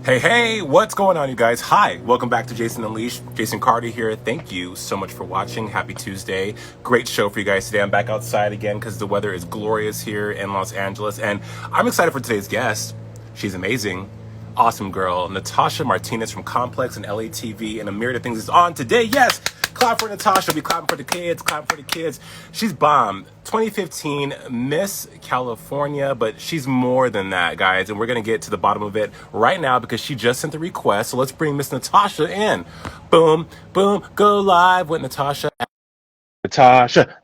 Hey, what's going on, you guys? Hi, welcome back to Jason Unleashed. Jason Carter here. Thank you so much for watching. Happy Tuesday. Great show for you guys today. I'm back outside again because the weather is glorious here in Los Angeles, and I'm excited for today's guest. She's amazing. Awesome girl. Natasha Martinez from Complex and LATV and a myriad of things is on today. Yes! Clap for Natasha. We clapping for the kids. Clap for the kids. She's bomb. 2015 Miss California, but she's more than that, guys. And we're going to get to the bottom of it right now because she just sent the request. So let's bring Miss Natasha in. Boom, boom, go live with Natasha. Natasha.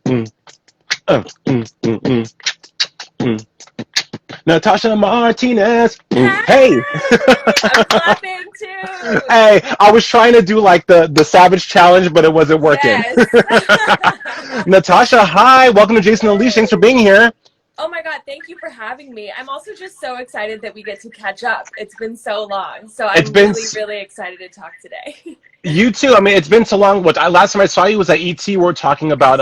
Mm. Natasha Martinez. Hey. I'm clapping too. Hey, I was trying to do like the Savage Challenge, but it wasn't working. Yes. Natasha, hi. Welcome to Jason Unleashed. Thanks for being here. Oh my God, thank you for having me. I'm also just so excited that we get to catch up. It's been so long. So I'm really excited to talk today. You too. I mean, it's been so long. Last time I saw you was at ET. We were talking about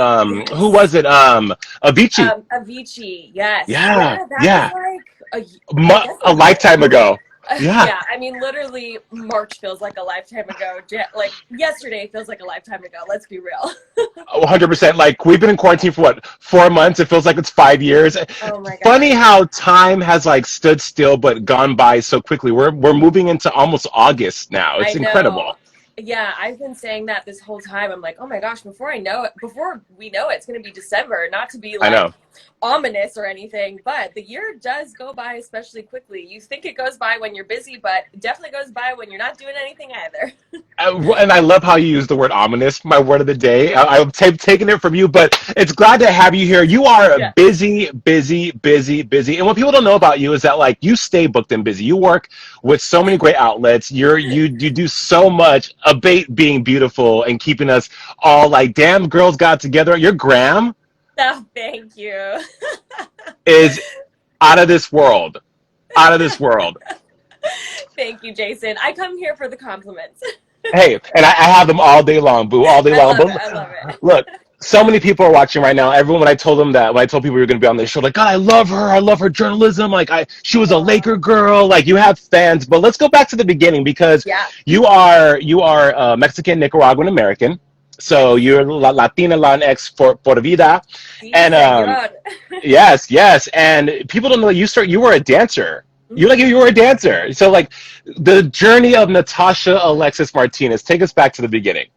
who was it? Avicii. Avicii, yes. Yeah. That was like A lifetime ago. Yeah. Yeah, I mean, literally, March feels like a lifetime ago. Like, yesterday feels like a lifetime ago. Let's be real. 100%. Like, we've been in quarantine for what, 4 months? It feels like it's 5 years. Oh my God. Funny how time has like stood still but gone by so quickly. We're moving into almost August now. It's incredible. Yeah, I've been saying that this whole time. I'm like, oh my gosh, before we know it, it's going to be December. Not to be like ominous or anything, but the year does go by especially quickly. You think it goes by when you're busy, but it definitely goes by when you're not doing anything either. And I love how you use the word ominous, my word of the day. I've taken it from you, but it's glad to have you here. You are busy. And what people don't know about you is that like you stay booked and busy. You work with so many great outlets. You do so much, abate being beautiful and keeping us all like, damn, girls got together. Your gram Thank you. is out of this world. Out of this world. Thank you, Jason. I come here for the compliments. Hey, and I have them all day long, boo, all day long. I love it. Look, so many people are watching right now. Everyone, when I told them that, when I told people you were going to be on this show, like, God, I love her journalism. Like, she was a Laker girl. Like, you have fans. But let's go back to the beginning because you are Mexican, Nicaraguan American. So you're Latina, Latinx por vida. And yes. And people don't know you were a dancer. You were a dancer. So like the journey of Natasha Alexis Martinez, take us back to the beginning.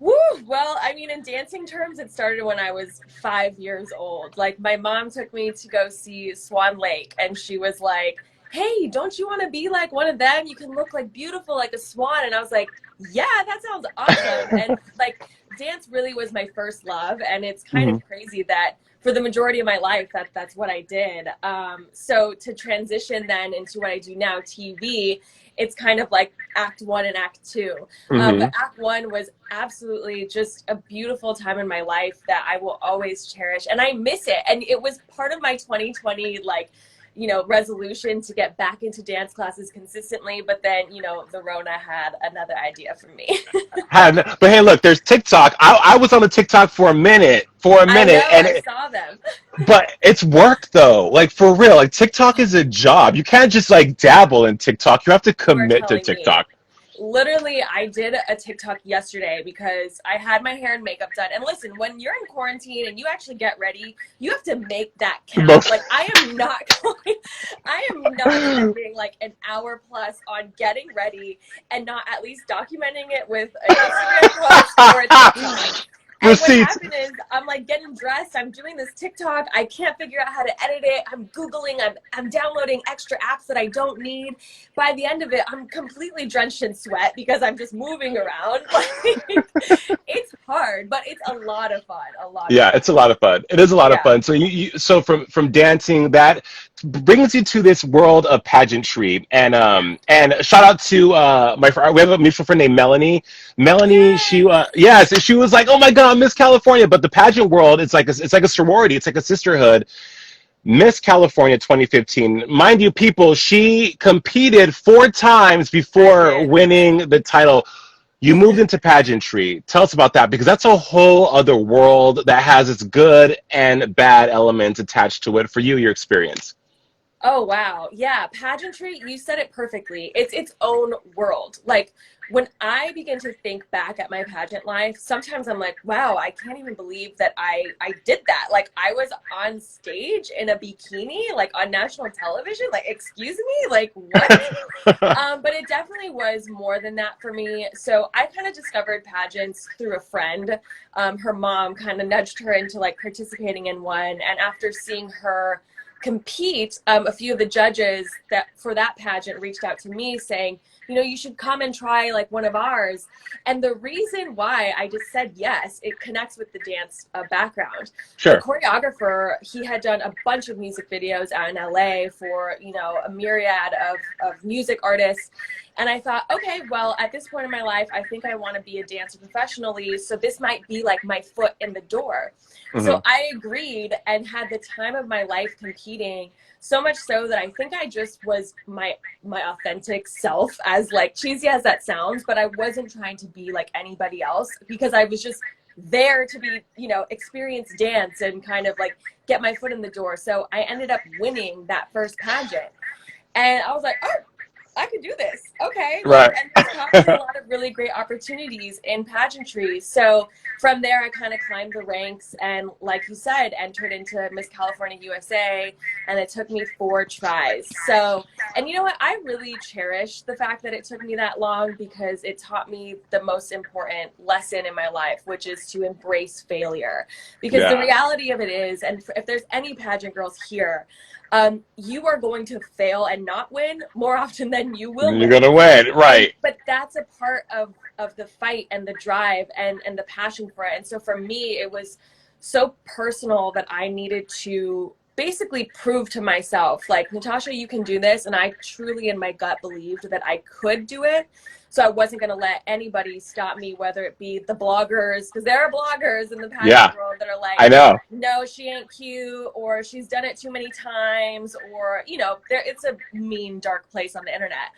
Woo! Well, I mean, in dancing terms, it started when I was 5 years old. Like, my mom took me to go see Swan Lake, and she was like, hey, don't you want to be like one of them? You can look like beautiful like a swan. And I was like, yeah, that sounds awesome. And like, dance really was my first love. And it's kind of crazy that for the majority of my life, that's what I did. So to transition then into what I do now, TV, it's kind of like act 1 and act 2. But act 1 was absolutely just a beautiful time in my life that I will always cherish. And I miss it. And it was part of my 2020, resolution to get back into dance classes consistently. But then, the Rona had another idea for me. But hey, look, there's TikTok. I was on the TikTok for a minute. I saw them. But it's work though. Like for real. Like TikTok is a job. You can't just like dabble in TikTok. You have to commit to TikTok. Literally, I did a TikTok yesterday because I had my hair and makeup done. And listen, when you're in quarantine and you actually get ready, you have to make that count. Like, I am not spending like an hour plus on getting ready and not at least documenting it with an Instagram post or a TikTok. And what happened is I'm like getting dressed, I'm doing this TikTok, I can't figure out how to edit it, I'm Googling, I'm downloading extra apps that I don't need. By the end of it, I'm completely drenched in sweat because I'm just moving around. Like, it's hard, but it's a lot of fun. It's a lot of fun. It is a lot of fun. So so from dancing, that brings you to this world of pageantry, and shout out to we have a mutual friend named Melanie. She was like, oh my God, Miss California. But the pageant world, it's like a sorority, it's like a sisterhood. Miss California 2015, mind you, people, she competed 4 times before winning the title. You moved into pageantry. Tell us about that, because that's a whole other world that has its good and bad elements attached to it. For you, your experience. Oh wow. Yeah, pageantry, you said it perfectly. It's its own world. Like when I begin to think back at my pageant life, sometimes I'm like, wow, I can't even believe that I did that. Like I was on stage in a bikini, like on national television. Like, excuse me? Like what? But it definitely was more than that for me. So I kind of discovered pageants through a friend. Her mom kind of nudged her into like participating in one. And after seeing her compete, a few of the judges that for that pageant reached out to me saying, you know, you should come and try like one of ours. And the reason why I just said yes, it connects with the dance background. The Sure. choreographer, he had done a bunch of music videos out in LA for, you know, a myriad of music artists. And I thought, okay, well, at this point in my life, I think I want to be a dancer professionally. So this might be like my foot in the door. Hmm. So I agreed and had the time of my life competing, so much so that I think I just was my authentic self, as like cheesy as that sounds, but I wasn't trying to be like anybody else because I was just there to be, you know, experience dance and kind of like get my foot in the door. So I ended up winning that first pageant. And I was like, oh, I could do this. Okay. Like, Right. and this taught me a lot of really great opportunities in pageantry. So from there, I kind of climbed the ranks and, like you said, entered into Miss California USA. And it took me 4 tries. So, and you know what? I really cherish the fact that it took me that long because it taught me the most important lesson in my life, which is to embrace failure. Because the Yeah. reality of it is, and if there's any pageant girls here, you are going to fail and not win more often than you will You're win. gonna win, And right? but that's a part of the fight and the drive and the passion for it. And so for me, it was so personal that I needed to basically prove to myself, like, Natasha, you can do this. And I truly in my gut believed that I could do it. So I wasn't going to let anybody stop me, whether it be the bloggers, because there are bloggers in the pageant Yeah, world that are like, I know. no, she ain't cute, or she's done it too many times, or, you know, there, it's a mean, dark place on the internet.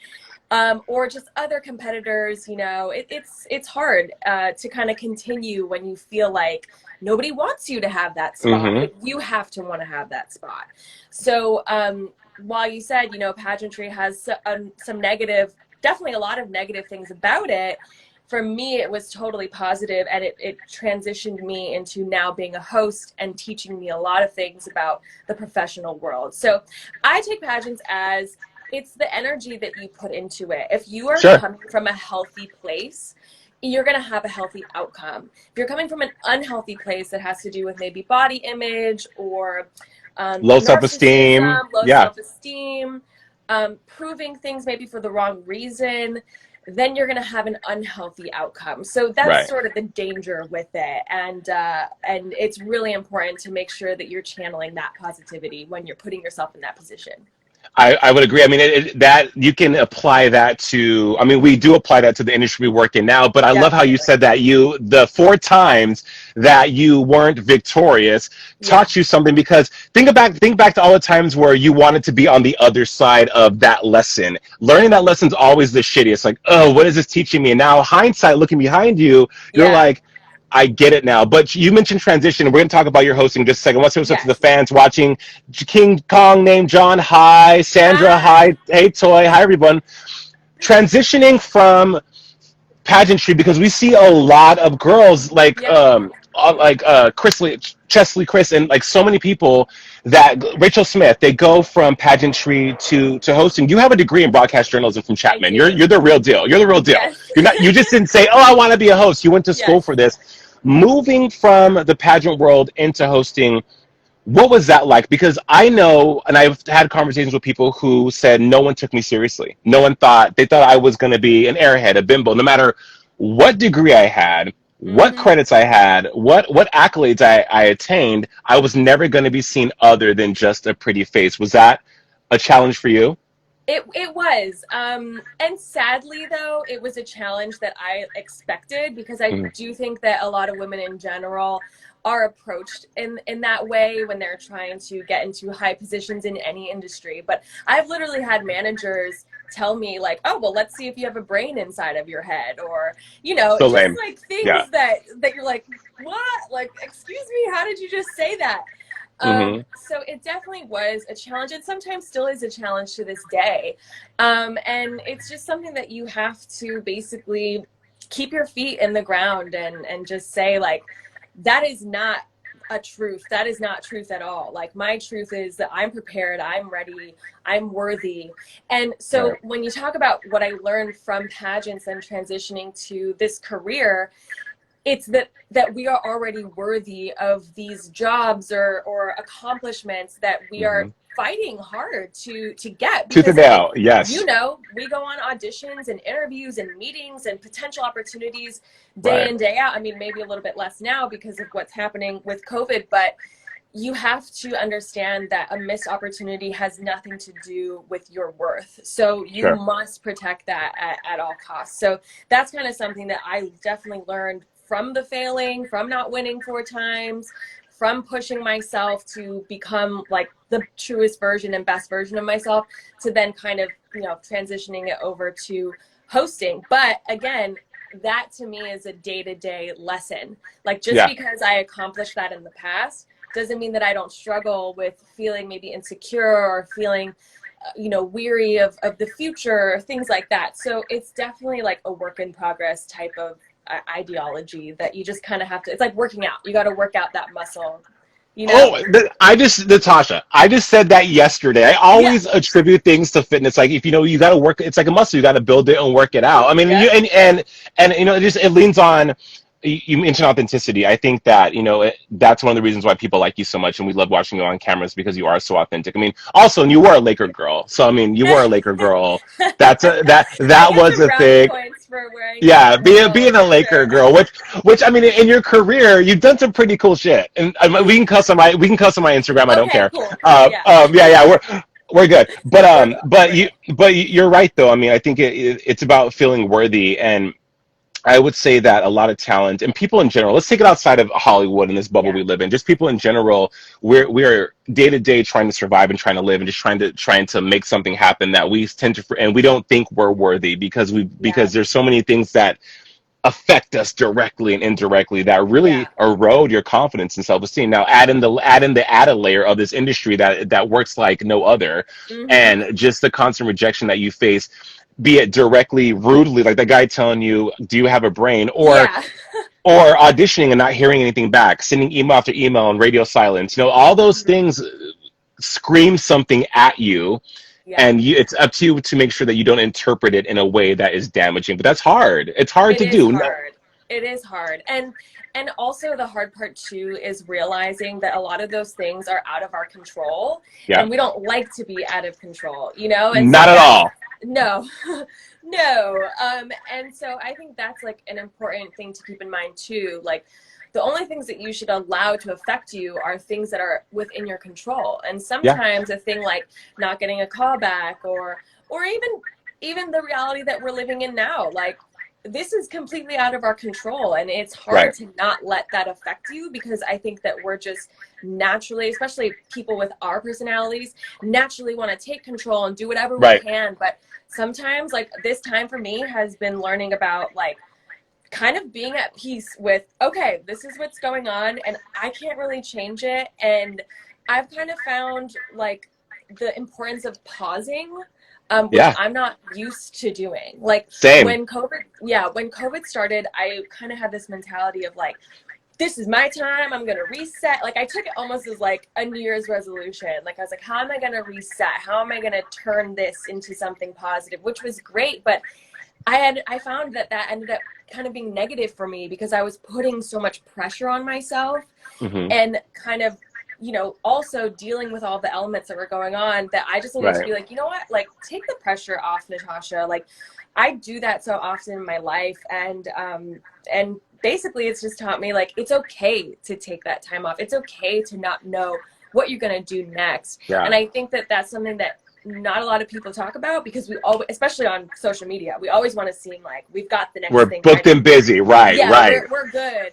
Or just other competitors, you know, it's hard to kind of continue when you feel like nobody wants you to have that spot, Hmm. but you have to want to have that spot. So while you said, you know, pageantry has some negative, definitely a lot of negative things about it, for me, it was totally positive, and it transitioned me into now being a host and teaching me a lot of things about the professional world. So I take pageants as it's the energy that you put into it. If you are Sure. coming from a healthy place, you're going to have a healthy outcome. If you're coming from an unhealthy place that has to do with maybe body image or Low self-esteem. narcissism, low Yeah. self-esteem, proving things maybe for the wrong reason, then you're going to have an unhealthy outcome. So that's Right. sort of the danger with it. And it's really important to make sure that you're channeling that positivity when you're putting yourself in that position. I would agree. I mean, that you can apply that to, I mean, we do apply that to the industry we work in now, but I love how you Definitely. said that the 4 times that you weren't victorious Yeah. taught you something because think back to all the times where you wanted to be on the other side of that lesson. Learning that lesson's always the shittiest. Like, oh, what is this teaching me? And now hindsight, looking behind you, you're Yeah. like, I get it now. But you mentioned transition. We're going to talk about your hosting in just a second. Let's say what's up to the Yes. fans watching. King Kong named John. Hi. Sandra. Hi. Hi. Hey, Toy. Hi, everyone. Transitioning from pageantry because we see a lot of girls Yep. Chesley Chris and like so many people that Rachel Smith they go from pageantry to hosting. You have a degree in broadcast journalism from I Chapman. You're do. the real deal. You're the real deal. Yes. You just didn't say, "Oh, I want to be a host." You went to school Yes. for this. Moving from the pageant world into hosting, what was that like? Because I know, and I've had conversations with people who said no one took me seriously. No one they thought I was going to be an airhead, a bimbo, no matter what degree I had, what Hmm. credits I had, what accolades I attained. I was never going to be seen other than just a pretty face. Was that a challenge for you? It was. And sadly, though, it was a challenge that I expected because I Mhm. do think that a lot of women in general are approached in that way when they're trying to get into high positions in any industry. But I've literally had managers tell me like, oh, well, let's see if you have a brain inside of your head, or, you know, So just lame. like Yeah. things that you're like, what? Like, excuse me, how did you just say that? So it definitely was a challenge, and sometimes still is a challenge to this day. And it's just something that you have to basically keep your feet in the ground and just say, like, that is not a truth. That is not truth at all. Like, my truth is that I'm prepared, I'm ready, I'm worthy. And so when you talk about what I learned from pageants and transitioning to this career, it's that we are already worthy of these jobs or accomplishments that we are fighting hard to get, Tooth and because nail, yes. we go on auditions and interviews and meetings and potential opportunities day in, day out. I mean, maybe a little bit less now because of what's happening with COVID, but you have to understand that a missed opportunity has nothing to do with your worth. So you must protect that at all costs. So that's kind of something that I definitely learned from the failing, from not winning 4 times, from pushing myself to become like the truest version and best version of myself, to then kind of, transitioning it over to hosting. But again, that to me is a day-to-day lesson. Like, just because I accomplished that in the past doesn't mean that I don't struggle with feeling maybe insecure or feeling weary of the future, things like that. So it's definitely like a work in progress type of ideology that you just kind of have to, it's like working out. You got to work out that muscle, Natasha, I just said that yesterday. I always attribute things to fitness. Like, if you got to work, it's like a muscle. You got to build it and work it out. I mean, it leans on. You mentioned authenticity. I think that that's one of the reasons why people like you so much, and we love watching you on cameras, because you are so authentic. I mean, also, and you were a Laker girl, so I mean, you were a Laker girl. That was a thing. Being a Laker girl, which I mean, in your career, you've done some pretty cool shit, and we can cuss on my Instagram. I don't care. Cool. We're good. But you're right though. I mean, I think it's about feeling worthy, and I would say that a lot of talent and people in general, let's take it outside of Hollywood and this bubble we live in, just people in general, we're day to day trying to survive and trying to live and just trying to make something happen, that we tend to, and we don't think we're worthy because there's so many things that affect us directly and indirectly that really erode your confidence and self-esteem. Now add in the added layer of this industry that works like no other, and just the constant rejection that you face, be it directly, rudely, like the guy telling you, do you have a brain? Or auditioning and not hearing anything back, sending email after email and radio silence. All those things scream something at you. And it's up to you to make sure that you don't interpret it in a way that is damaging. But that's hard. It's hard to do. It is hard. And also the hard part too is realizing that a lot of those things are out of our control. And we don't like to be out of control, And not at all. No, no. And so I think that's like an important thing to keep in mind too. Like, the only things that you should allow to affect you are things that are within your control. And sometimes a thing like not getting a call back or even the reality that we're living in now, like, this is completely out of our control, and it's hard to not let that affect you, because I think that we're just naturally, especially people with our personalities, naturally want to take control and do whatever we can. But sometimes, like, this time for me has been learning about, like, kind of being at peace with, okay, this is what's going on and I can't really change it. And I've kind of found, like, the importance of pausing, which I'm not used to doing. Like, when COVID started, I kind of had this mentality of, like, this is my time, I'm gonna reset. Like, I took it almost as like a New Year's resolution. Like, I was like, how am I gonna reset? How am I gonna turn this into something positive? Which was great, but I found that ended up kind of being negative for me, because I was putting so much pressure on myself and kind of, also dealing with all the elements that were going on, that I just needed to be like, you know what, like, take the pressure off, Natasha. Like, I do that so often in my life, and basically it's just taught me, like, it's okay to take that time off. It's okay to not know what you're going to do next. And I think that that's something that not a lot of people talk about, because we always, especially on social media, we always want to seem like we've got the next thing. We're booked and busy, we're good.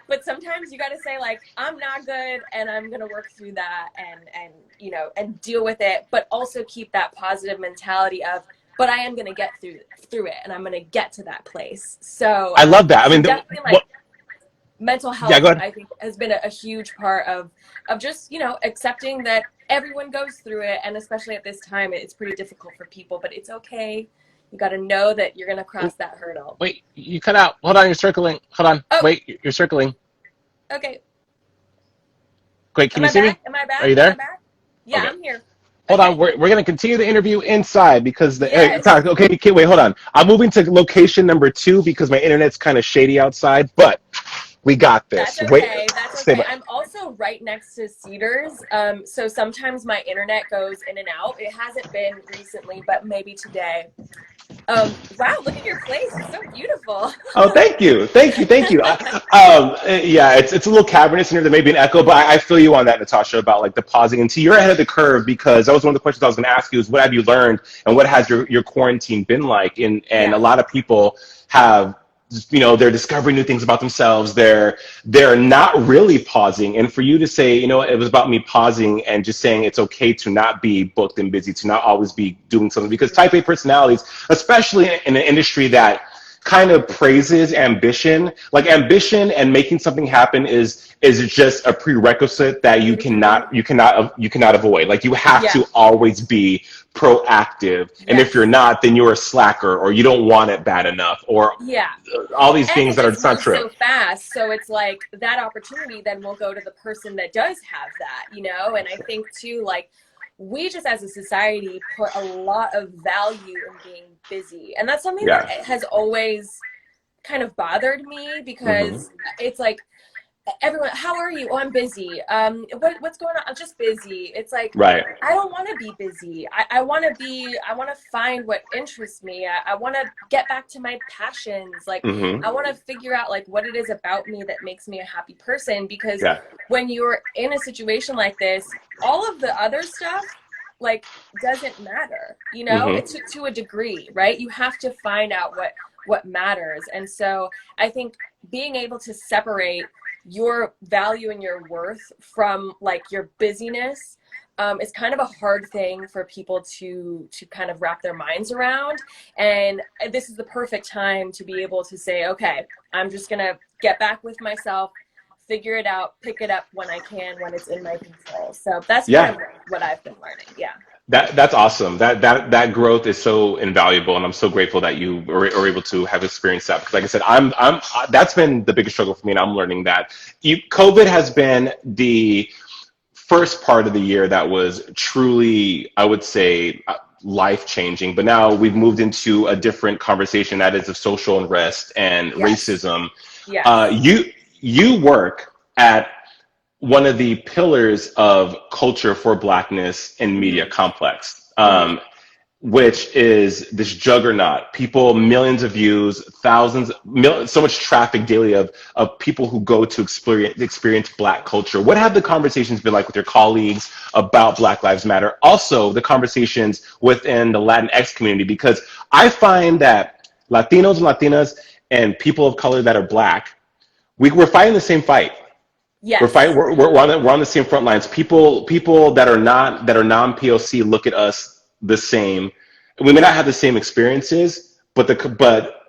But sometimes you got to say, like, I'm not good, and I'm gonna work through that, and deal with it, but also keep that positive mentality of, but I am gonna get through it, and I'm gonna get to that place. So I love that. I mean, mental Yeah, health, go ahead. I think, has been a huge part of just, you know, accepting that everyone goes through it, and especially at this time, it's pretty difficult for people, but it's okay. You got to know that you're going to cross that hurdle. Wait, you cut out. Hold on, you're circling. Hold on. Oh, Wait, you're circling. okay. Wait, can Am you I see me? back? Am I Are back? you Am I there? back? Yeah, Okay. I'm here. Hold on. Okay. We're going to continue the interview inside because Yes. okay, wait, hold on. I'm moving to location number 2 because my internet's kind of shady outside, but we got That's this. Wait, okay. That's stay okay. by. I'm also right next to Cedars. So sometimes my internet goes in and out. It hasn't been recently, but maybe today. Wow, look at your place. It's so beautiful. Oh, thank you. Yeah, it's a little cavernous in here. There may be an echo, but I feel you on that, Natasha, about like the pausing. And you're ahead of the curve because that was one of the questions I was going to ask you: is what have you learned, and what has your quarantine been like? And a Yeah. lot of people have, you know, they're discovering new things about themselves. They're not really pausing. And for you to say, you know, it was about me pausing and just saying it's okay to not be booked and busy, to not always be doing something, because type A personalities, especially in an industry that kind of praises ambition, like ambition and making something happen is just a prerequisite that you cannot avoid. Like you have Yeah. to always be proactive, and if you're Yes. not, then you're a slacker, or you don't want it bad enough, or Yeah. all these And things it that are just just not moves true. so fast. So it's like that opportunity then will go to the person that does have that, you know? And I think too, like, we just as a society put a lot of value in being busy. And that's something that Yeah. has always kind of bothered me Hmm. because it's like everyone, how are you? Oh, I'm busy. What's going on? I'm just busy. It's like, Right. I don't want to be busy. I want to I want to find what interests me. I want to get back to my passions. Like, Hmm. I want to figure out like what it is about me that makes me a happy person. Because Yeah. when you're in a situation like this, all of the other stuff, like, doesn't matter, you know, Hmm. it's to a degree, right? You have to find out what matters. And so I think being able to separate your value and your worth from like your busyness is kind of a hard thing for people to kind of wrap their minds around. And this is the perfect time to be able to say, okay, I'm just gonna get back with myself, figure it out, pick it up when I can, when it's in my control. So that's kind Yeah. of what I've been learning. Yeah. That's awesome. That growth is so invaluable, and I'm so grateful that you are able to have experienced that. Because, like I said, I'm that's been the biggest struggle for me, and I'm learning that. COVID has been the first part of the year that was truly, I would say, life changing. But now we've moved into a different conversation that is of social unrest and Yes. racism. Yes. You work at one of the pillars of culture for Blackness in media Mm-hmm. complex, Mm-hmm. which is this juggernaut. People, millions of views, thousands, so much traffic daily of people who go to experience Black culture. What have the conversations been like with your colleagues about Black Lives Matter? Also, the conversations within the Latinx community, because I find that Latinos and Latinas and people of color that are Black, we're fighting the same fight. We're fighting. Yes. We're on the same front lines. People that are not that are non POC look at us the same. We may not have the same experiences, but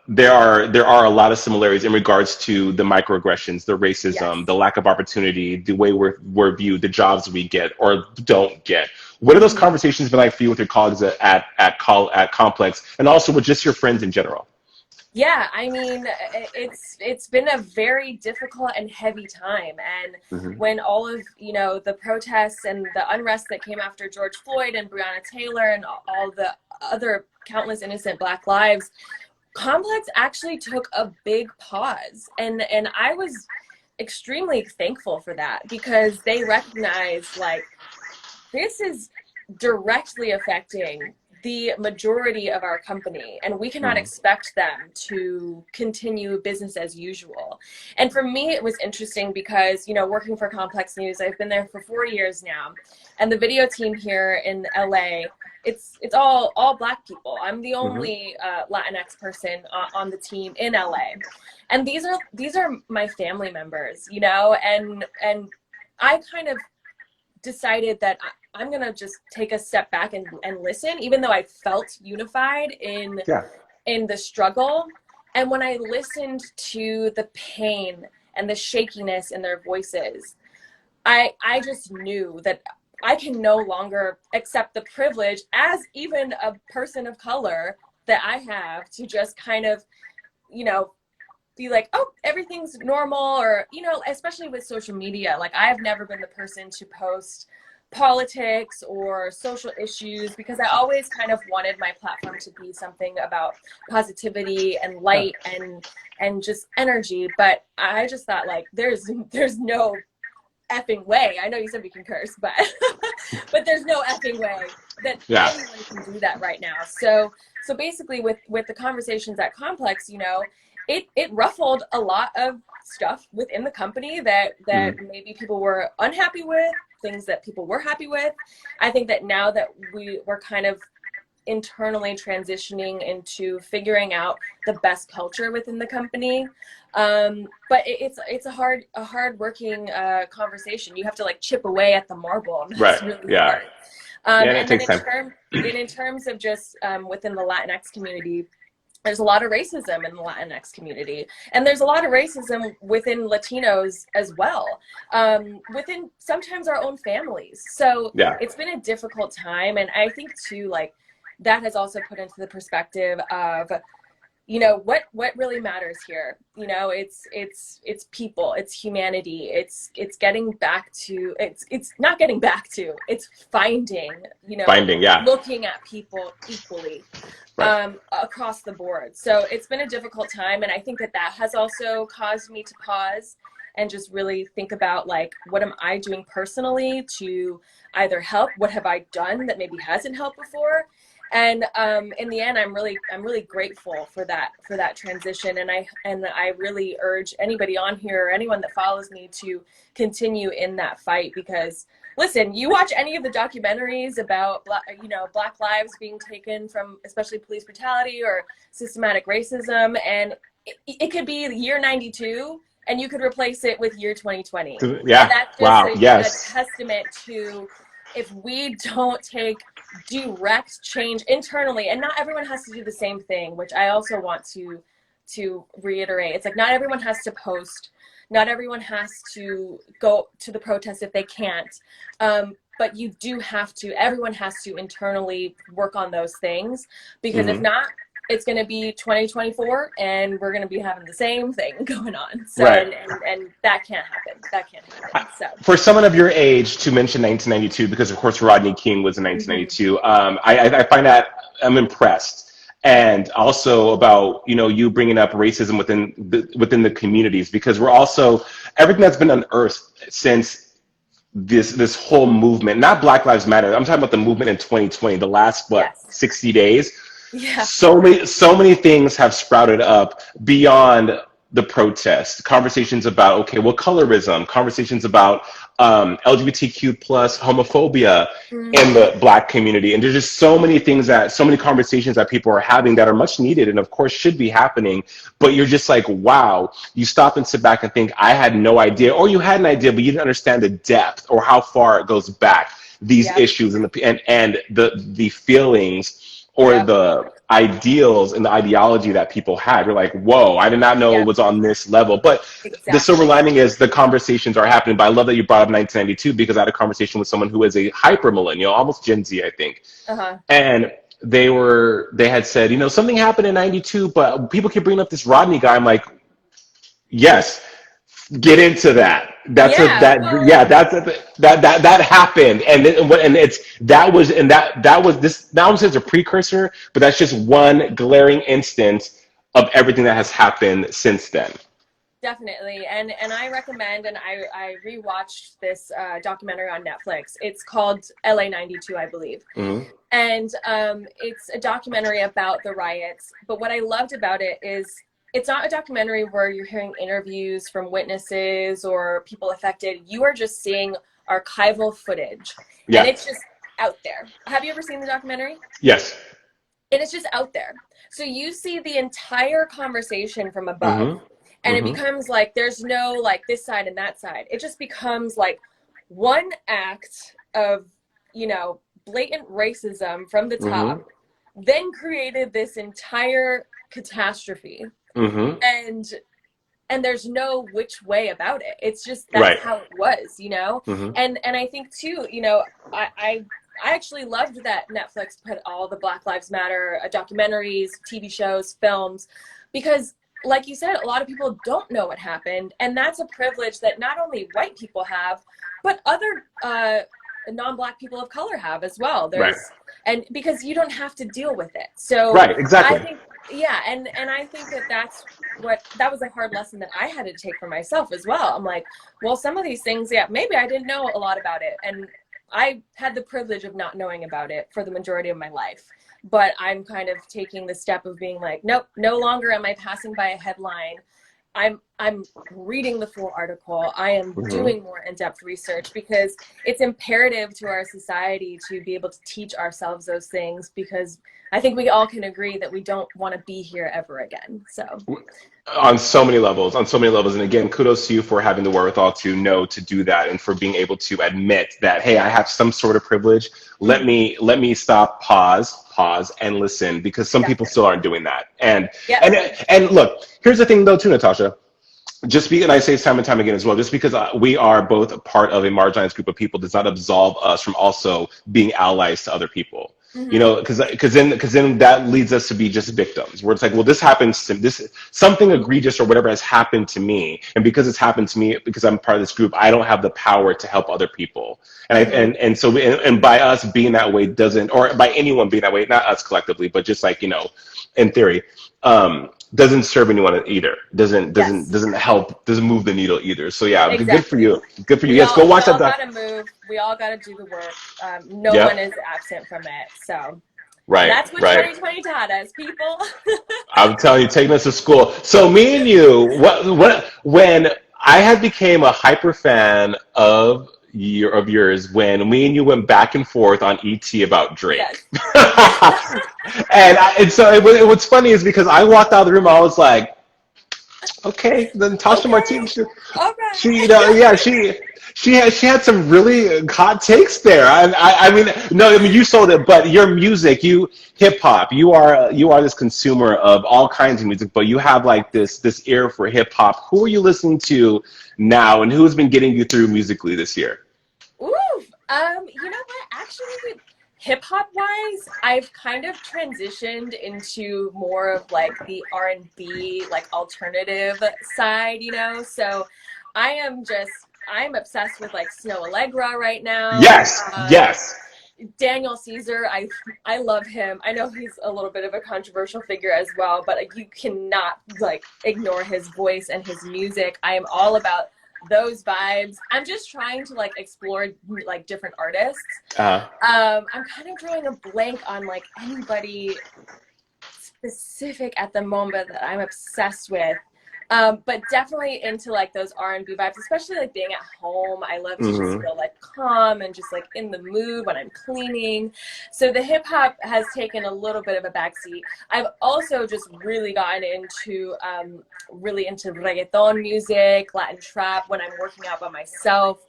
there are a lot of similarities in regards to the microaggressions, the racism, Yes. the lack of opportunity, the way we're viewed, the jobs we get or don't get. What are those Mm-hmm. conversations been like for you with your colleagues at Complex, and also with just your friends in general? Yeah, I mean, it's been a very difficult and heavy time. And Hmm. when all of, you know, the protests and the unrest that came after George Floyd and Breonna Taylor and all the other countless innocent Black lives, Complex actually took a big pause. And I was extremely thankful for that because they recognized like this is directly affecting the majority of our company, and we cannot Hmm. expect them to continue business as usual. And for me, it was interesting because, you know, working for Complex News, I've been there for 4 years now, and the video team here in LA, it's all Black people. I'm the Hmm. only Latinx person on the team in LA, and these are my family members, you know, and I kind of decided that I'm going to just take a step back and listen, even though I felt unified Yeah. in the struggle. And when I listened to the pain and the shakiness in their voices, I just knew that I can no longer accept the privilege as even a person of color that I have to just kind of, you know, be like, oh, everything's normal, or, you know, especially with social media. Like, I've never been the person to post politics or social issues because I always kind of wanted my platform to be something about positivity and light and just energy. But I just thought, like, there's no effing way. I know you said we can curse, but but there's no effing way that anyone can do that right now. So basically with the conversations at Complex, you know, it ruffled a lot of stuff within the company that maybe people were unhappy with, things that people were happy with. I think that now that we're kind of internally transitioning into figuring out the best culture within the company, but it's a hard working conversation. You have to like chip away at the marble, and that's really hard. And and then in terms of just within the Latinx community, there's a lot of racism in the Latinx community, and there's a lot of racism within Latinos as well, within sometimes our own families. So it's been a difficult time, and I think too, like, that has also put into the perspective of, you know, what really matters here. You know, it's people, it's humanity, it's getting back to, it's not getting back to, it's finding, you know, looking at people equally across the board. So it's been a difficult time, and I think that has also caused me to pause and just really think about, like, what am I doing personally to either help? What have I done that maybe hasn't helped before? And in the end, I'm really grateful for that transition, and I really urge anybody on here or anyone that follows me to continue in that fight. Because listen, you watch any of the documentaries about Black lives being taken from, especially police brutality or systematic racism, and it could be the year 92, and you could replace it with year 2020. Yeah. And that's just a testament to, if we don't take direct change internally, and not everyone has to do the same thing, which I also want to reiterate. It's like, not everyone has to post, not everyone has to go to the protest if they can't, but you do have to, everyone has to internally work on those things, because if not, it's going to be 2024 and we're going to be having the same thing going on. So, and that can't happen. That can't happen. So, for someone of your age to mention 1992, because of course Rodney King was in 1992, I find that I'm impressed. And also about, you know, you bringing up racism within the communities, because we're also, everything that's been unearthed since this whole movement, not Black Lives Matter, I'm talking about the movement in 2020, the last 60 days. Yeah. So many things have sprouted up beyond the protest. Conversations about, okay, well, colorism, conversations about LGBTQ plus homophobia in the Black community. And there's just so many conversations that people are having that are much needed and of course should be happening. But you're just like, wow, you stop and sit back and think, I had no idea, or you had an idea, but you didn't understand the depth or how far it goes back, these issues and the feelings or the ideals and the ideology that people had. You're like, whoa, I did not know it was on this level. But the silver lining is the conversations are happening. But I love that you brought up 1992, because I had a conversation with someone who is a hyper millennial, almost Gen Z, I think. And they had said, you know, something happened in 92, but people keep bringing up this Rodney guy. I'm like, yes, get into that. That happened, now says a precursor, but that's just one glaring instance of everything that has happened since then. Definitely, and I recommend, and I rewatched this documentary on Netflix. It's called LA 92, I believe, and it's a documentary about the riots. But what I loved about it is, it's not a documentary where you're hearing interviews from witnesses or people affected. You are just seeing archival footage. And it's just out there. Have you ever seen the documentary? Yes. And it's just out there. So you see the entire conversation from above. And it becomes like, there's no like this side and that side. It just becomes like one act of, you know, blatant racism from the top, then created this entire catastrophe. And and there's no which way about it. It's just that's Right. how it was, you know. Mm-hmm. And I think too, you know, I actually loved that Netflix put all the Black Lives Matter documentaries, TV shows, films, because like you said, a lot of people don't know what happened, and that's a privilege that not only white people have, but other non-Black people of color have as well. There's Right. and because you don't have to deal with it. So Right, exactly. I think, yeah, and I think that was a hard lesson that I had to take for myself as well. I'm like, well, some of these things, yeah, maybe I didn't know a lot about it, and I had the privilege of not knowing about it for the majority of my life. But I'm kind of taking the step of being like, nope, no longer am I passing by a headline. I'm reading the full article. I am doing more in-depth research, because it's imperative to our society to be able to teach ourselves those things, because I think we all can agree that we don't want to be here ever again. So on so many levels, and again, kudos to you for having the wherewithal to know to do that, and for being able to admit that, hey, I have some sort of privilege. Let me stop, pause and listen, because some people still aren't doing that. And look, here's the thing though too, Natasha. And I say this time and time again as well, just because we are both a part of a marginalized group of people does not absolve us from also being allies to other people. You know, because then that leads us to be just victims, where it's like, well, this happens to this, something egregious or whatever has happened to me, and because it's happened to me, because I'm part of this group, I don't have the power to help other people. And so by us being that way doesn't, or by anyone being that way, not us collectively, but just like, you know, in theory, doesn't serve anyone either. Doesn't help. Doesn't move the needle either. So yeah, good for you. Good for you. Yes, go watch that. We all gotta move. We all gotta do the work. No one is absent from it. So that's what 2020 taught us, people. I'm telling you, taking us to school. So me and you, when I had became a hyper fan of yours, when me and you went back and forth on ET about Drake. Yes. and so what's funny is because I walked out of the room, I was like, okay, then Natasha Martinez, she had some really hot takes there. I mean, you sold it, but your music, hip hop, you are this consumer of all kinds of music, but you have like this ear for hip hop. Who are you listening to now, and who has been getting you through musically this year? Ooh, you know what? Actually, hip hop wise, I've kind of transitioned into more of like the R&B, like alternative side, you know. So I'm obsessed with like Snow Allegra right now. Yes. Daniel Caesar, I love him. I know he's a little bit of a controversial figure as well, but you cannot like ignore his voice and his music. I am all about those vibes. I'm just trying to like explore like different artists. I'm kind of drawing a blank on like anybody specific at the moment that I'm obsessed with. But definitely into like those R&B vibes, especially like being at home. I love to just feel like calm and just like in the mood when I'm cleaning. So the hip hop has taken a little bit of a backseat. I've also just really gotten into reggaeton music, Latin trap when I'm working out by myself.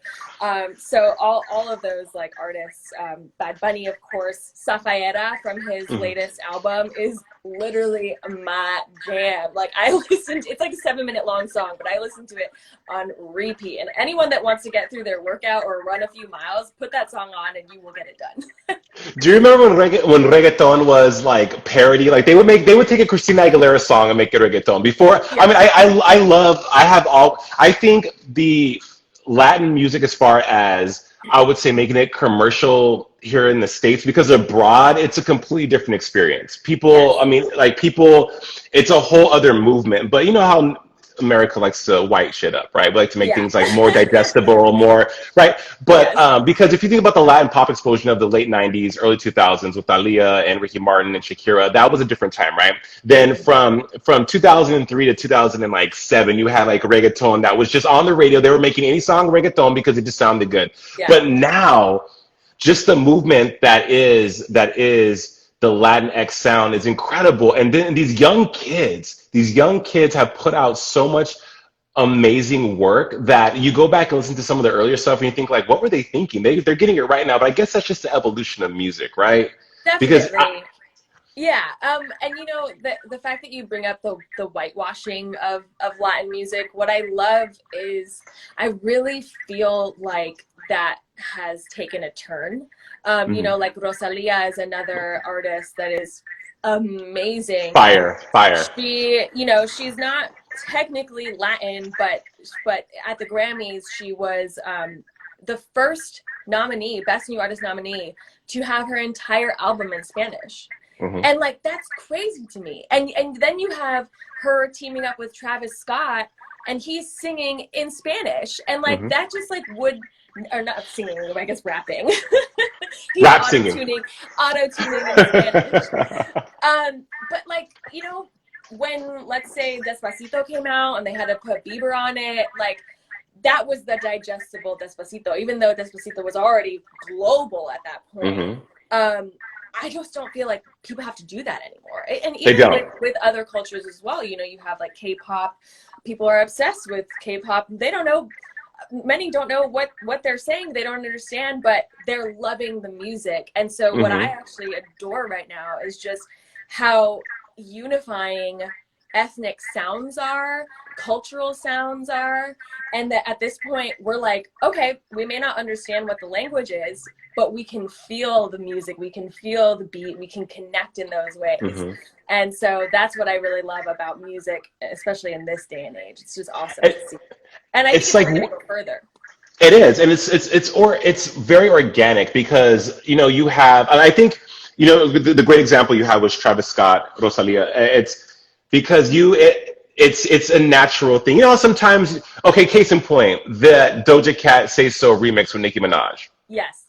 So all of those like artists, Bad Bunny, of course, Safayera from his latest album is literally my jam. Like it's like a 7-minute long song, but I listen to it on repeat. And anyone that wants to get through their workout or run a few miles, put that song on and you will get it done. Do you remember when reggaeton was like parody? Like they would take a Christina Aguilera song and make it reggaeton before. Yeah. I mean, I think the Latin music, as far as I would say making it commercial here in the States, because abroad it's a completely different experience. People, I mean, like it's a whole other movement. But you know how America likes to white shit up, right? We like to make things like more digestible, more, right? But because if you think about the Latin pop explosion of the late 90s, early 2000s with Aaliyah and Ricky Martin and Shakira, that was a different time, right? Then from 2003 to 2007, you had like reggaeton that was just on the radio. They were making any song reggaeton because it just sounded good. Yeah. But now, just the movement that is the Latinx sound is incredible. And then these young kids have put out so much amazing work that you go back and listen to some of the earlier stuff and you think like, what were they thinking? They're getting it right now, but I guess that's just the evolution of music, right? Definitely. Yeah, and you know the fact that you bring up the whitewashing of Latin music, what I love is I really feel like that has taken a turn. You Hmm. know, like Rosalia is another artist that is amazing, and Fire, fire. she, you know, she's not technically Latin, but at the Grammys she was the first nominee, Best New Artist nominee, to have her entire album in Spanish. Hmm. And like that's crazy to me. And then you have her teaming up with Travis Scott and he's singing in Spanish. And like Hmm. that just like would, or not singing, I guess rapping. He's Rap singing. auto tuning in Spanish. But like, you know, when let's say Despacito came out and they had to put Bieber on it, like that was the digestible Despacito, even though Despacito was already global at that point. Hmm. I just don't feel like people have to do that anymore. And They even don't. with other cultures as well, you know, you have like K-pop. People are obsessed with K-pop. They don't know, many don't know what they're saying. They don't understand, but they're loving the music. And so what I Hmm. actually adore right now is just how unifying ethnic sounds are, cultural sounds are, and that at this point we're like, okay, we may not understand what the language is, but we can feel the music, we can feel the beat, we can connect in those ways. Hmm. And so that's what I really love about music, especially in this day and age. It's just awesome to It, see. And I think it's it's like only going to go further. it is, and it's very organic because you know you have, and I think you know the great example you have was Travis Scott, Rosalia. It's because it's a natural thing. You know, sometimes okay, case in point, the Doja Cat Say So remix with Nicki Minaj. Yes.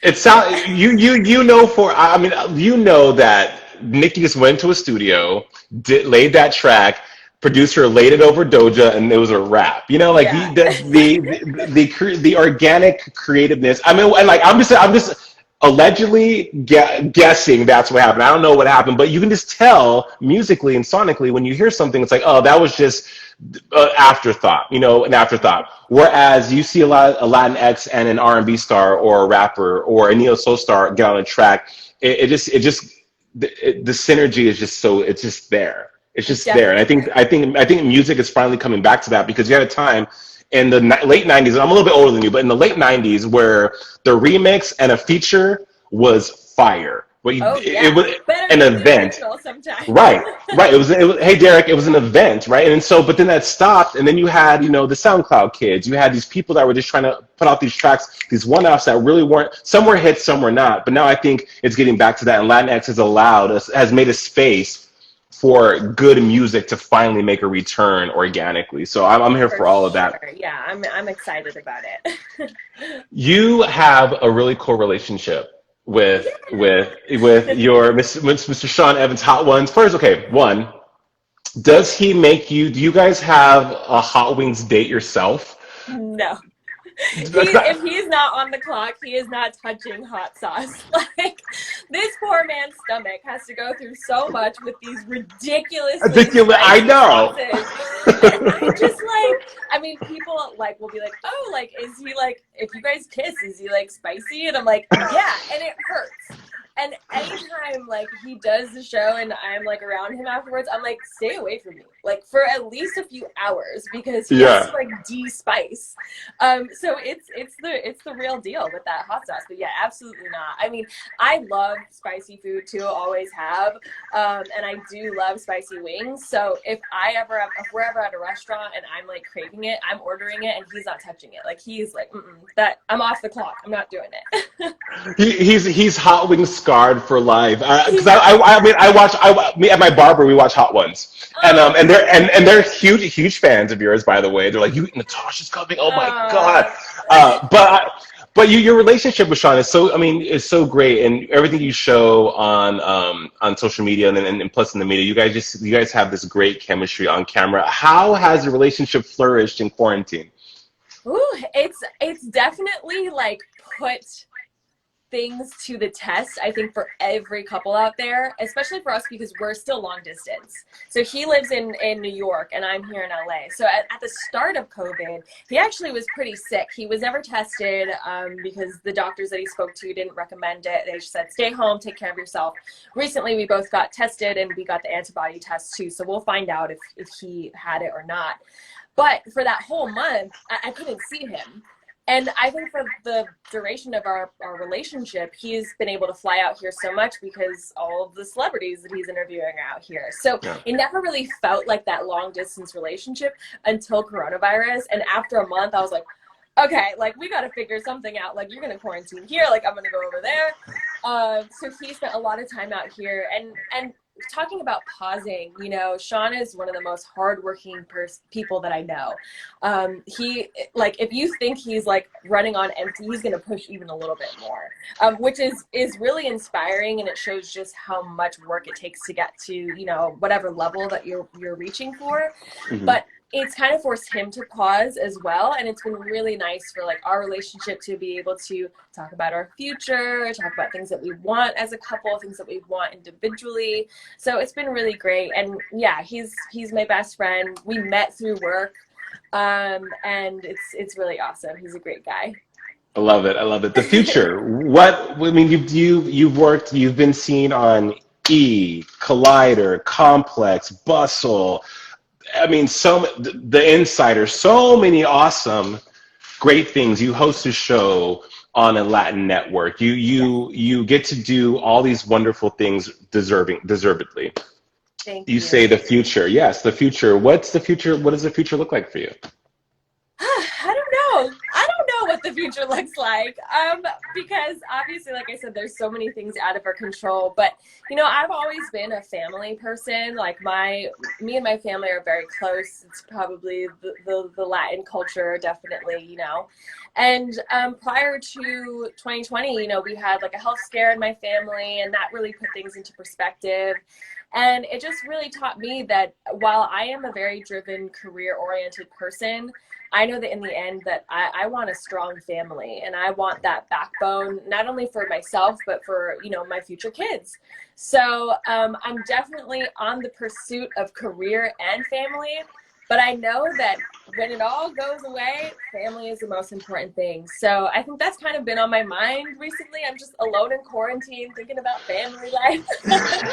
It Yeah. sound you know for I mean you know that Nicki just went to a studio, laid that track, producer laid it over Doja, and it was a rap. You know, like Yeah. the organic creativeness. I mean, and like I'm just allegedly guessing that's what happened. I don't know what happened, but you can just tell musically and sonically when you hear something, it's like, oh, that was just afterthought, you know, an afterthought. Whereas you see a Latinx and an R&B star or a rapper or a neo soul star get on a track, the synergy is just so it's just there. It's It just there, and definitely is. I think music is finally coming back to that because you had a time in the late '90s, and I'm a little bit older than you, but in the late '90s where the remix and a feature was fire. But Oh it yeah, was better an than the event. original sometimes. Right, right. Hey Derek, it was an event, right? And so, but then that stopped, and then you had, you know, the SoundCloud kids. You had these people that were just trying to put out these tracks, these one-offs that really weren't. Some were hits, some were not. But now I think it's getting back to that, and Latinx has allowed us, has made a space for good music to finally make a return organically. So I'm here For for all of that. sure. Yeah, I'm excited about it. You have a really cool relationship with your Mr. Sean Evans Hot Ones. First, okay, one. Does he make you? Do you guys have a Hot Wings date yourself? No. That's not If he's not on the clock, he is not touching hot sauce. Like this poor man's stomach has to go through so much with these ridiculously ridiculous. I spicy know. sauces. And I'm just like, I mean, people like will be like, oh, like, is he like, if you guys kiss, is he like spicy? And I'm like, yeah, and it hurts. And anytime like he does the show and I'm like around him afterwards, I'm like, stay away from me, like for at least a few hours because he has to Yeah. like de-spice. So it's the real deal with that hot sauce. But yeah, absolutely not. I mean, I love spicy food too, always have. And I do love spicy wings. So if we're ever at a restaurant and I'm like craving it, I'm ordering it and he's not touching it. Like he's like, that I'm off the clock. I'm not doing it. He's Hot Wings scarred for life. He Because has. I mean I watch me at my barber we watch Hot Ones and Oh, they're huge fans of yours, by the way. They're like, you Natasha's coming, oh my god. oh. But your relationship with Sean is so, I mean, is so great, and everything you show on social media and plus in the media, you guys have this great chemistry on camera. How has the relationship flourished in quarantine? Ooh, it's definitely like put things to the test, I think, for every couple out there, especially for us because we're still long distance. So he lives in New York and I'm here in LA. So at the start of COVID, he actually was pretty sick. He was never tested because the doctors that he spoke to didn't recommend it. They just said, stay home, take care of yourself. Recently, we both got tested and we got the antibody test too. So we'll find out if he had it or not. But for that whole month, I couldn't see him. And I think for the duration of our relationship, he's been able to fly out here so much because all of the celebrities that he's interviewing are out here. So it never really felt like that long distance relationship until coronavirus. And after a month, I was like, okay, like we got to figure something out. Like you're going to quarantine here. Like I'm going to go over there. So he spent a lot of time out here and talking about pausing, you know, Sean is one of the most hardworking people that I know. He, like, if you think he's like running on empty, he's going to push even a little bit more, which is really inspiring. And it shows just how much work it takes to get to, you know, whatever level that you're reaching for. But it's kind of forced him to pause as well. And it's been really nice for like our relationship to be able to talk about our future, talk about things that we want as a couple, things that we want individually. So it's been really great. And yeah, he's my best friend. We met through work. And it's really awesome. He's a great guy. I love it. I love it. The future. What, I mean, you've been seen on E, Collider, Complex, Bustle. I mean, the Insider, so many awesome, great things. You host a show on a Latin network. You get to do all these wonderful things deservedly. Thank you. You say the future. Yes, the future. What's the future? What does the future look like for you? I don't know what the future looks like because obviously, like I said, there's so many things out of our control. But you know, I've always been a family person. Like me and my family are very close. It's probably the Latin culture, definitely, you know. And prior to 2020, you know, we had like a health scare in my family, and that really put things into perspective. And it just really taught me that while I am a very driven, career-oriented person, I know that in the end that I want a strong family, and I want that backbone, not only for myself, but for, you know, my future kids. So I'm definitely on the pursuit of career and family, but I know that when it all goes away, family is the most important thing. So I think that's kind of been on my mind recently. I'm just alone in quarantine thinking about family life.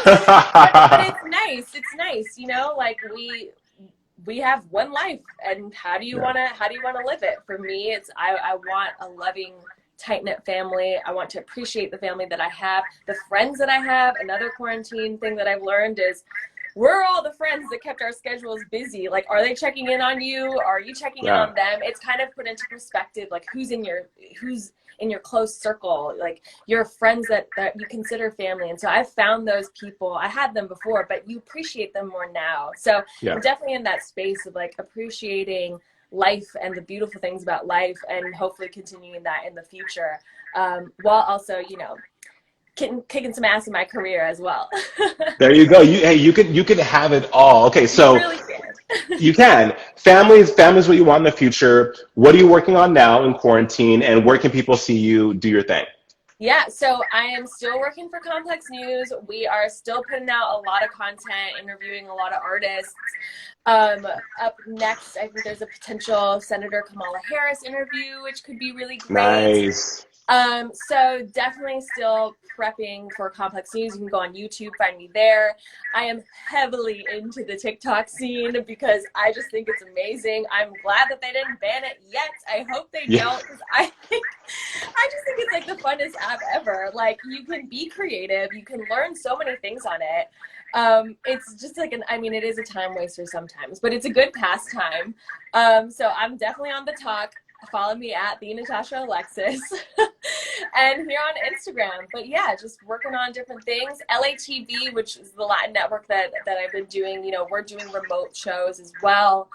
but it's nice. It's nice, you know, like we have one life, and how do you want to live it? For me, it's I want a loving, tight-knit family. I want to appreciate the family that I have, the friends that I have. Another quarantine thing that I've learned is we're all the friends that kept our schedules busy. Like, are they checking in on you? Are you checking in on them? It's kind of put into perspective, like who's in your close circle, like your friends that you consider family. And so I've found those people. I had them before, but you appreciate them more now. So I'm definitely in that space of like appreciating life and the beautiful things about life, and hopefully continuing that in the future, while also, you know, kicking some ass in my career as well. There you go. You could have it all. Okay, so you really can. you can. Family's what you want in the future. What are you working on now in quarantine, and where can people see you do your thing? Yeah, so I am still working for Complex News. We are still putting out a lot of content, interviewing a lot of artists. Up next, I think there's a potential Senator Kamala Harris interview, which could be really great. Nice. So definitely still prepping for Complex News. You can go on YouTube, find me there. I am heavily into the TikTok scene because I just think it's amazing. I'm glad that they didn't ban it yet. I hope they don't, because I just think it's like the funnest app ever. Like, you can be creative, you can learn so many things on it. It's just like it is a time waster sometimes, but it's a good pastime. So I'm definitely on the talk. Follow me at the Natasha Alexis and here on Instagram. But yeah, just working on different things. LATV, which is the Latin network that I've been doing, you know, we're doing remote shows as well.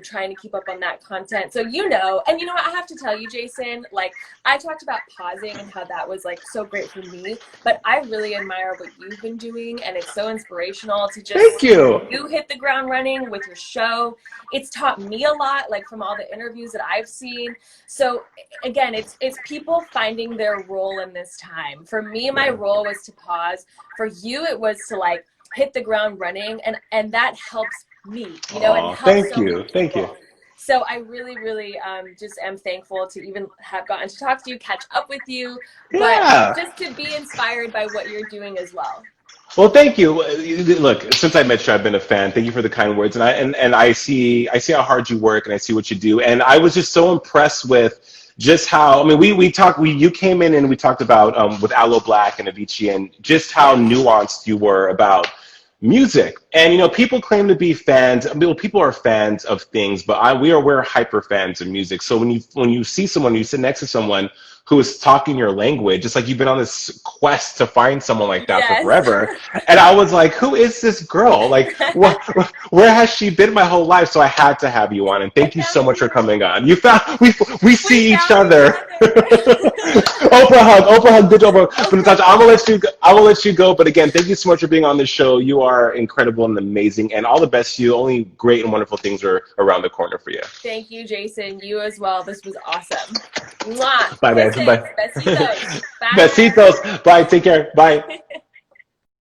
trying to keep up on that content. So, you know, and you know what, I have to tell you, Jason, like, I talked about pausing and how that was like so great for me, but I really admire what you've been doing, and it's so inspirational to just Thank you. you hit the ground running with your show. It's taught me a lot, like from all the interviews that I've seen. So again, it's people finding their role in this time. For me, my role was to pause. For you, it was to like hit the ground running, and that helps me, you know, and helps Thank so many you. Thank you. people. So I really, really just am thankful to even have gotten to talk to you, catch up with you, but Yeah. just to be inspired by what you're doing as well. Well, thank you. Look, since I met you, I've been a fan. Thank you for the kind words, and I see how hard you work, and I see what you do. And I was just so impressed with just how, I mean, you came in and we talked about with Aloe Black and Avicii, and just how nuanced you were about music. And you know, people claim to be fans. I mean, well, people are fans of things, but we're hyper fans of music. So when you see someone, you sit next to someone who is talking your language, it's like you've been on this quest to find someone like that for Yes. forever. And I was like, who is this girl? Like, where has she been my whole life? So I had to have you on, and thank you so much for coming on. You found we see each other. Oprah hug, good job. But Natasha, I will let you go. But again, thank you so much for being on the show. You are incredible and amazing, and all the best to you. Only great and wonderful things are around the corner for you. Thank you, Jason. You as well. This was awesome. Mwah. Bye, man. Kisses. Bye. Besitos. Bye. Besitos. Bye. Take care. Bye.